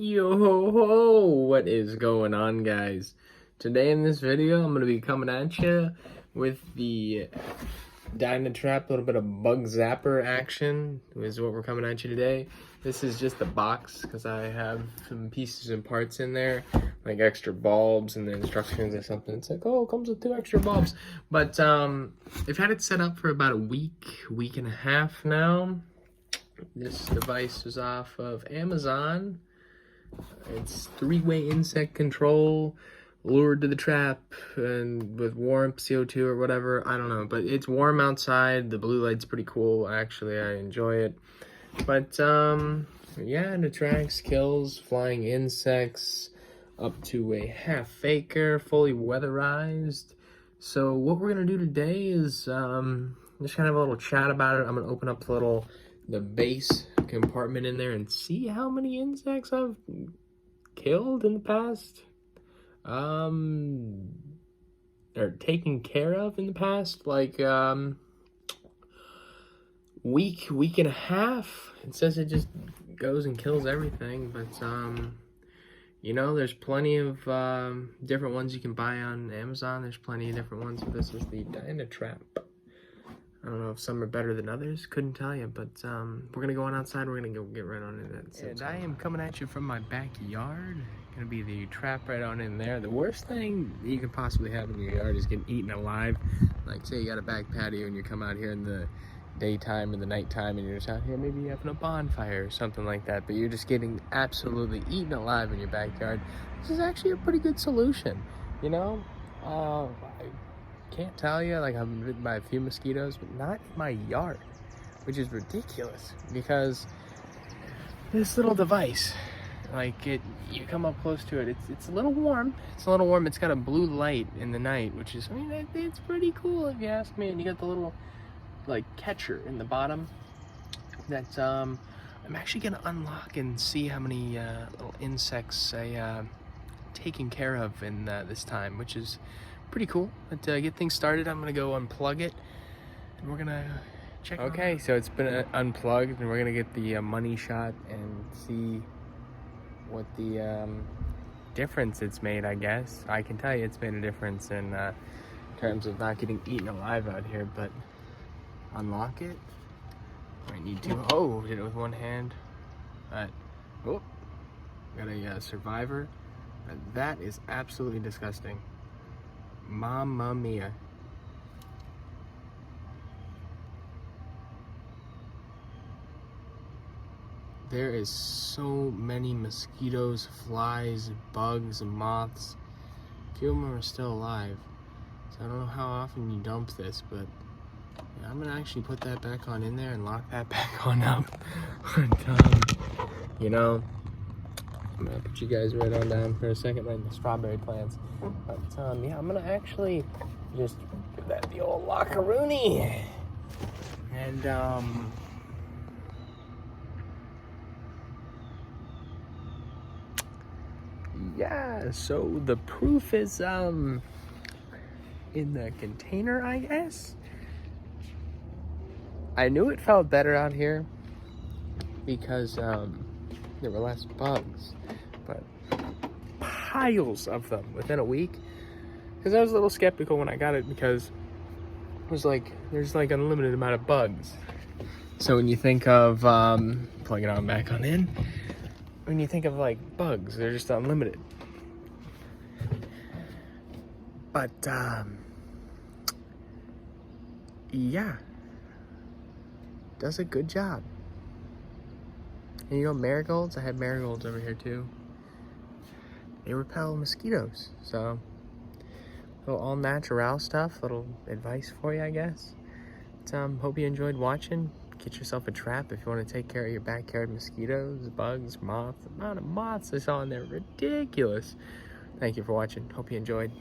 Yo ho ho, what is going on, guys? Today in this video I'm going to be coming at you with the Dynatrap, a little bit of bug zapper action is what we're coming at you today. This is just the box because I have some pieces and parts in there, like extra bulbs and the instructions or something. It's like, oh, it comes with 2 extra bulbs. But I've had it set up for about a week and a half now. This device is off of Amazon. It's 3-way insect control, lured to the trap, and with warmth, CO2 or whatever, I don't know. But it's warm outside, the blue light's pretty cool, actually, I enjoy it. But, yeah, it attracts, kills flying insects, up to a half acre, fully weatherized. So what we're going to do today is, just kind of have a little chat about it. I'm going to open up the base compartment in there and see how many insects I've killed in the past, or taken care of in the past, like week and a half. It says it just goes and kills everything, but you know, there's plenty of different ones you can buy on Amazon. There's plenty of different ones. So this is the Dynatrap. I don't know if some are better than others, couldn't tell you, but we're gonna go on outside, we're gonna go get right on in that. And I am coming at you from my backyard. Gonna be the trap right on in there. The worst thing you could possibly have in your yard is getting eaten alive. Like, say you got a back patio and you come out here in the daytime or the nighttime and you're just out here maybe having a bonfire or something like that, but you're just getting absolutely eaten alive in your backyard. This is actually a pretty good solution, you know? Can't tell you, like, I've been bitten by a few mosquitoes, but not in my yard, which is ridiculous because this little device, like, you come up close to it, it's a little warm. It's a little warm. It's got a blue light in the night, which is, I mean, it's pretty cool if you ask me. And you got the little, like, catcher in the bottom that I'm actually gonna unlock and see how many little insects I taken care of in this time, which is pretty cool. But to get things started, I'm gonna go unplug it and we're gonna check. Okay, so it's been unplugged and we're gonna get the money shot and see what the difference it's made. I guess I can tell you it's made a difference in terms of not getting eaten alive out here. But unlock it. I need to. Oh, did it with one hand. Oh, got a survivor. That is absolutely disgusting. Mamma mia. There is so many mosquitoes, flies, bugs, and moths. A few of them are still alive. So I don't know how often you dump this, but yeah, I'm gonna actually put that back on in there and lock that back on up. But, you know, I'm gonna put you guys right on down for a second, like the strawberry plants. But yeah, I'm gonna actually just do that the old lockaroony. And yeah, so the proof is in the container, I guess. I knew it felt better out here because there were less bugs, but piles of them within a week. Because I was a little skeptical when I got it because it was like, there's like an unlimited amount of bugs. So when you think of, plug it on back on in, when you think of like bugs, they're just unlimited. But, yeah, does a good job. And you know, marigolds, I had marigolds over here too. They repel mosquitoes, so little all natural stuff, little advice for you, I guess. But, hope you enjoyed watching. Get yourself a trap if you want to take care of your backyard mosquitoes, bugs, moths. The amount of moths I saw in there, ridiculous. Thank you for watching. Hope you enjoyed.